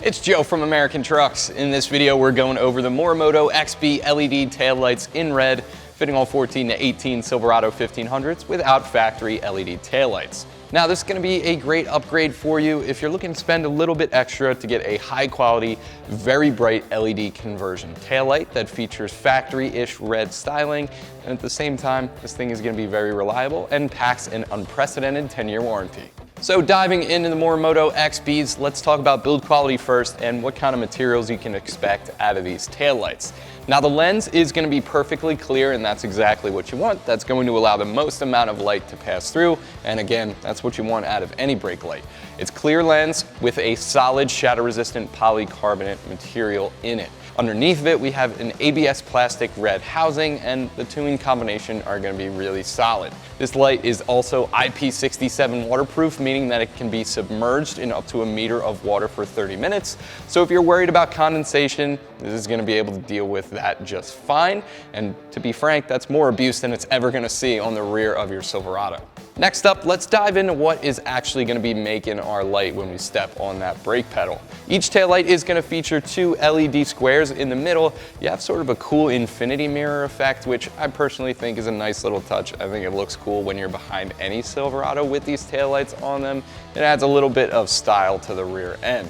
It's Joe from American Trucks. In this video, we're going over the Morimoto XB LED taillights in red, fitting all 14 to 18 Silverado 1500s without factory LED taillights. Now, this is going to be a great upgrade for you if you're looking to spend a little bit extra to get a high quality, very bright LED conversion taillight that features factory-ish red styling. And at the same time, this thing is going to be very reliable and packs an unprecedented 10-year warranty. So diving into the Morimoto XBs, let's talk about build quality first and what kind of materials you can expect out of these taillights. Now, the lens is going to be perfectly clear, and that's exactly what you want. That's going to allow the most amount of light to pass through, and again, that's what you want out of any brake light. It's clear lens with a solid shatter-resistant polycarbonate material in it. Underneath of it, we have an ABS plastic red housing, and the tuning combination are going to be really solid. This light is also IP67 waterproof, meaning that it can be submerged in up to a meter of water for 30 minutes. So if you're worried about condensation, this is going to be able to deal with that just fine. And to be frank, that's more abuse than it's ever going to see on the rear of your Silverado. Next up, let's dive into what is actually going to be making our light when we step on that brake pedal. Each taillight is going to feature two LED squares in the middle. You have sort of a cool infinity mirror effect, which I personally think is a nice little touch. I think it looks cool when you're behind any Silverado with these taillights on them. It adds a little bit of style to the rear end.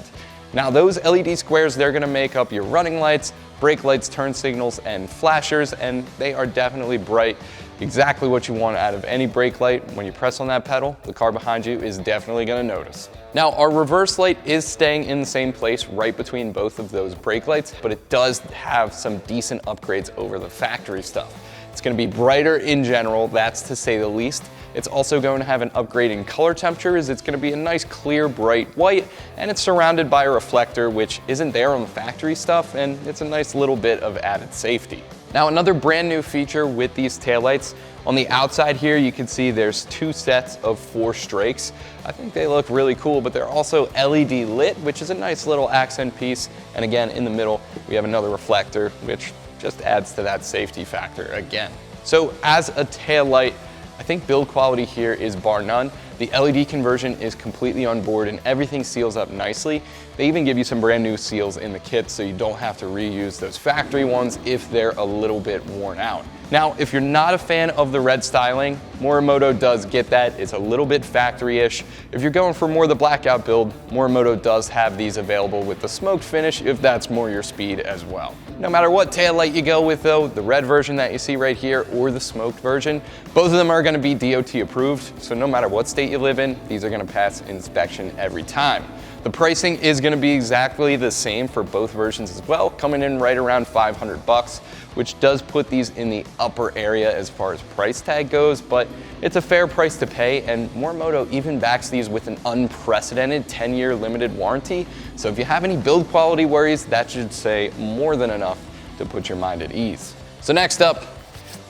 Now, those LED squares, they're going to make up your running lights, brake lights, turn signals, and flashers, and they are definitely bright. Exactly what you want out of any brake light. When you press on that pedal, the car behind you is definitely going to notice. Now, our reverse light is staying in the same place right between both of those brake lights, but it does have some decent upgrades over the factory stuff. It's going to be brighter in general, that's to say the least. It's also going to have an upgrade in color temperature, as it's going to be a nice clear bright white, and it's surrounded by a reflector which isn't there on the factory stuff, and it's a nice little bit of added safety. Now, another brand new feature with these taillights, on the outside here you can see there's two sets of 4 strakes. I think they look really cool, but they're also LED lit, which is a nice little accent piece. And again, in the middle we have another reflector, which just adds to that safety factor again. So as a taillight, I think build quality here is bar none. The LED conversion is completely on board and everything seals up nicely. They even give you some brand new seals in the kit, so you don't have to reuse those factory ones if they're a little bit worn out. Now, if you're not a fan of the red styling, Morimoto does get that. It's a little bit factory-ish. If you're going for more of the blackout build, Morimoto does have these available with the smoked finish if that's more your speed as well. No matter what taillight you go with though, the red version that you see right here or the smoked version, both of them are going to be DOT approved, so no matter what state you live in, these are going to pass inspection every time. The pricing is going to be exactly the same for both versions as well, coming in right around $500, which does put these in the upper area as far as price tag goes, but it's a fair price to pay, and Morimoto even backs these with an unprecedented 10-year limited warranty. So if you have any build quality worries, that should say more than enough to put your mind at ease. So next up,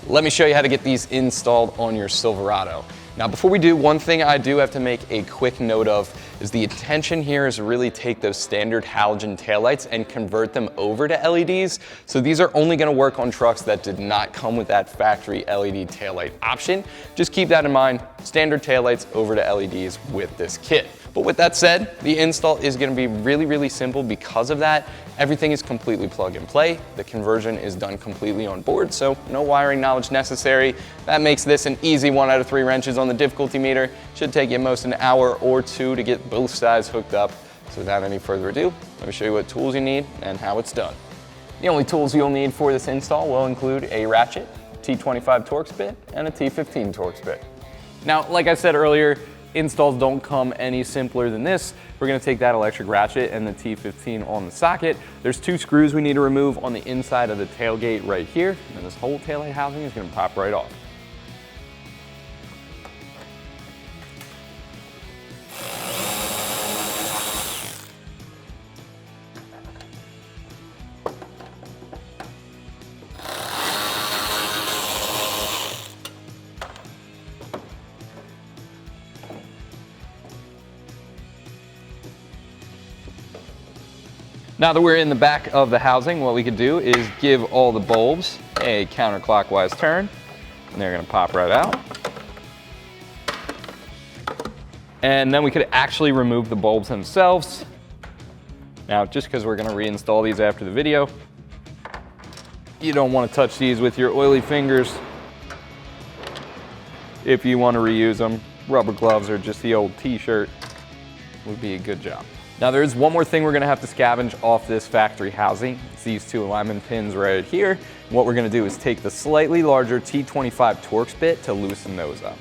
let me show you how to get these installed on your Silverado. Now, before we do, one thing I do have to make a quick note of is the intention here is to really take those standard halogen taillights and convert them over to LEDs. So these are only going to work on trucks that did not come with that factory LED taillight option. Just keep that in mind, standard taillights over to LEDs with this kit. But with that said, the install is going to be really, really simple because of that. Everything is completely plug and play. The conversion is done completely on board, so no wiring knowledge necessary. That makes this an easy 1 out of 3 wrenches on the difficulty meter. Should take you most an hour or 2 to get both sides hooked up. So without any further ado, let me show you what tools you need and how it's done. The only tools you'll need for this install will include a ratchet, T25 Torx bit, and a T15 Torx bit. Now, like I said earlier, installs don't come any simpler than this. We're going to take that electric ratchet and the T15 on the socket. There's 2 screws we need to remove on the inside of the tailgate right here, and this whole taillight housing is going to pop right off. Now that we're in the back of the housing, what we could do is give all the bulbs a counterclockwise turn, and they're going to pop right out. And then we could actually remove the bulbs themselves. Now, just because we're gonna reinstall these after the video, you don't want to touch these with your oily fingers. If you want to reuse them, rubber gloves or just the old t-shirt would be a good job. Now there is one more thing we're gonna have to scavenge off this factory housing. It's these two alignment pins right here. And what we're gonna do is take the slightly larger T25 Torx bit to loosen those up.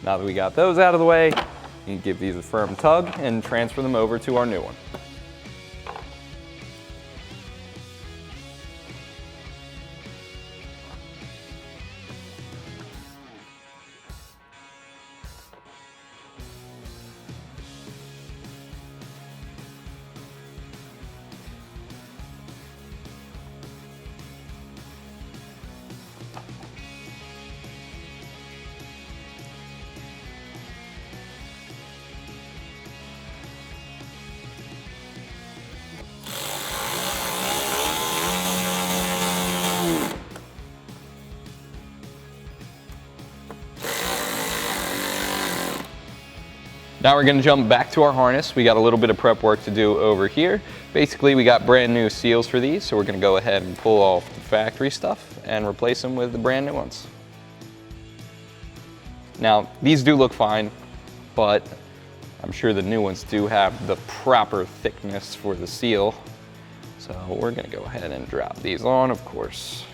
Now that we got those out of the way, you can give these a firm tug and transfer them over to our new one. Now we're gonna jump back to our harness. We got a little bit of prep work to do over here. Basically, we got brand new seals for these, so we're gonna go ahead and pull off the factory stuff and replace them with the brand new ones. Now, these do look fine, but I'm sure the new ones do have the proper thickness for the seal. So we're gonna go ahead and drop these on, of course.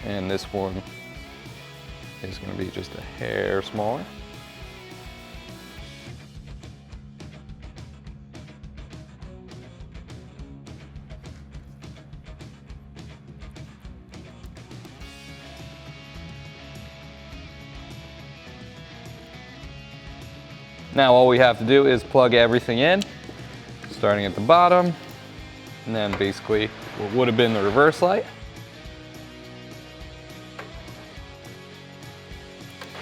And this one is going to be just a hair smaller. Now all we have to do is plug everything in, starting at the bottom, and then basically what would have been the reverse light.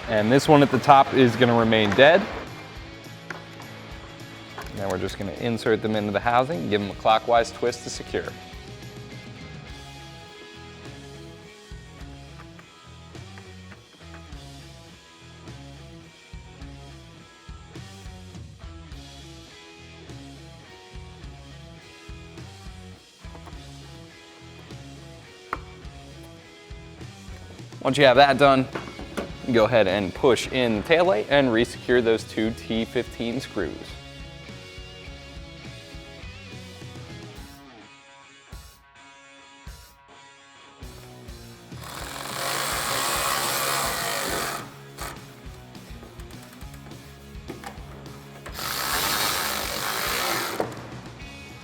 And this one at the top is going to remain dead. Now we're just going to insert them into the housing, give them a clockwise twist to secure. Once you have that done, go ahead and push in the taillight and re-secure those two T15 screws.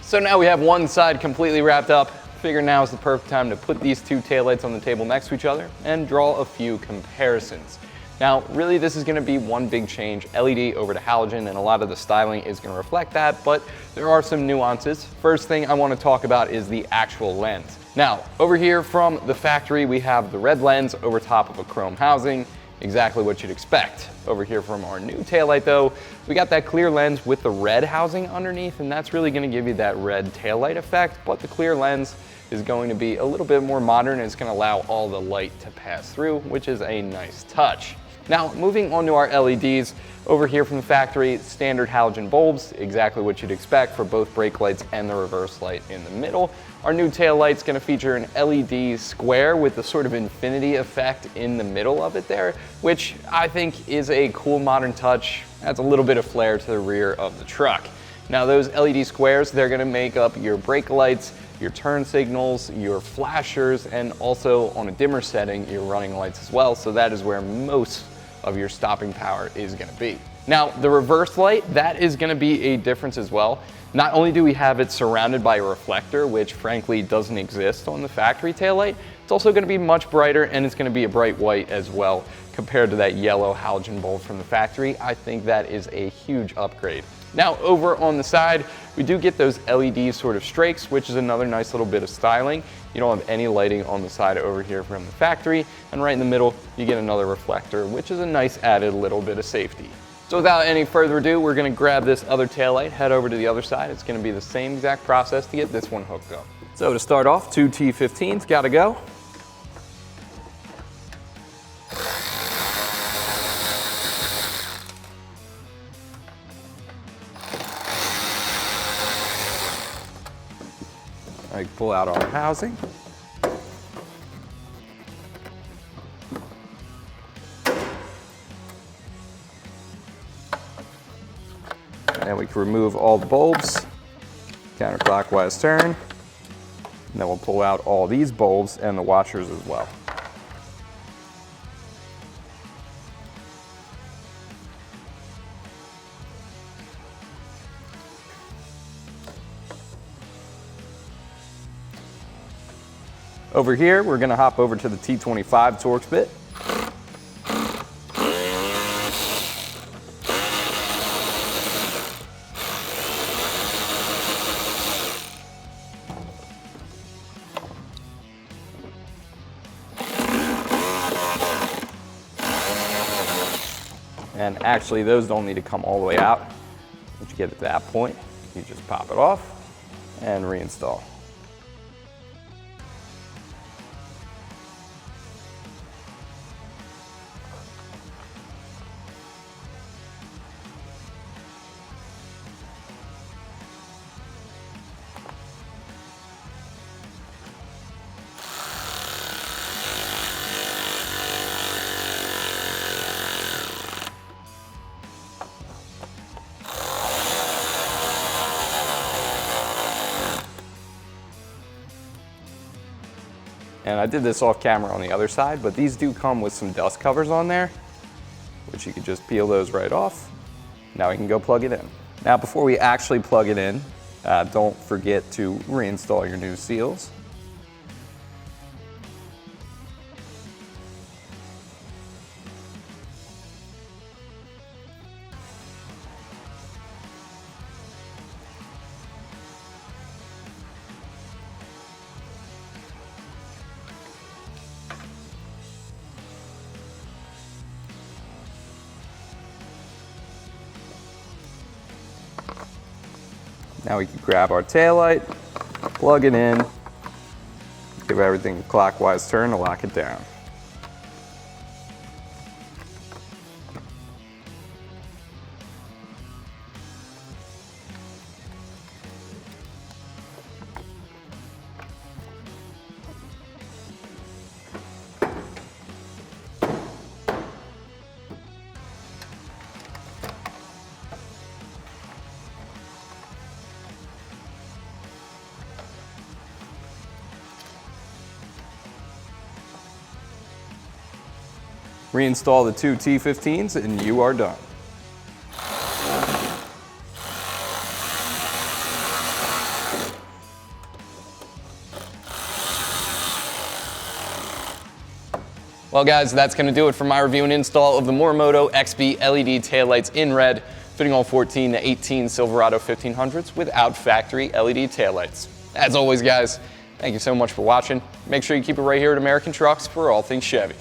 So now we have one side completely wrapped up. Figure now is the perfect time to put these two taillights on the table next to each other and draw a few comparisons. Now, really this is going to be one big change, LED over to halogen, and a lot of the styling is going to reflect that, but there are some nuances. First thing I want to talk about is the actual lens. Now, over here from the factory, we have the red lens over top of a chrome housing, exactly what you'd expect. Over here from our new taillight though, we got that clear lens with the red housing underneath, and that's really going to give you that red taillight effect, but the clear lens is going to be a little bit more modern, and it's going to allow all the light to pass through, which is a nice touch. Now, moving on to our LEDs, over here from the factory, standard halogen bulbs, exactly what you'd expect for both brake lights and the reverse light in the middle. Our new tail light's going to feature an LED square with the sort of infinity effect in the middle of it there, which I think is a cool modern touch. Adds a little bit of flair to the rear of the truck. Now those LED squares, they're going to make up your brake lights, your turn signals, your flashers, and also on a dimmer setting, your running lights as well. So that is where most of your stopping power is going to be. Now the reverse light, that is going to be a difference as well. Not only do we have it surrounded by a reflector, which frankly doesn't exist on the factory taillight, it's also going to be much brighter, and it's going to be a bright white as well compared to that yellow halogen bulb from the factory. I think that is a huge upgrade. Now over on the side, we do get those LED sort of strakes, which is another nice little bit of styling. You don't have any lighting on the side over here from the factory, and right in the middle, you get another reflector, which is a nice added little bit of safety. So without any further ado, we're gonna grab this other taillight, head over to the other side. It's gonna be the same exact process to get this one hooked up. So to start off, 2 T15s gotta go. I pull out our housing. And we can remove all the bulbs, counterclockwise turn, and then we'll pull out all these bulbs and the washers as well. Over here, we're gonna hop over to the T25 Torx bit. And actually, those don't need to come all the way out. Once you get to that point, you just pop it off and reinstall. And I did this off camera on the other side, but these do come with some dust covers on there, which you could just peel those right off. Now we can go plug it in. Now before we actually plug it in, don't forget to reinstall your new seals. Now we can grab our taillight, plug it in, give everything a clockwise turn to lock it down. Reinstall the 2 T15s and you are done. Well guys, that's gonna do it for my review and install of the Morimoto XB LED taillights in red, fitting all 14 to 18 Silverado 1500s without factory LED taillights. As always guys, thank you so much for watching. Make sure you keep it right here at American Trucks for all things Chevy.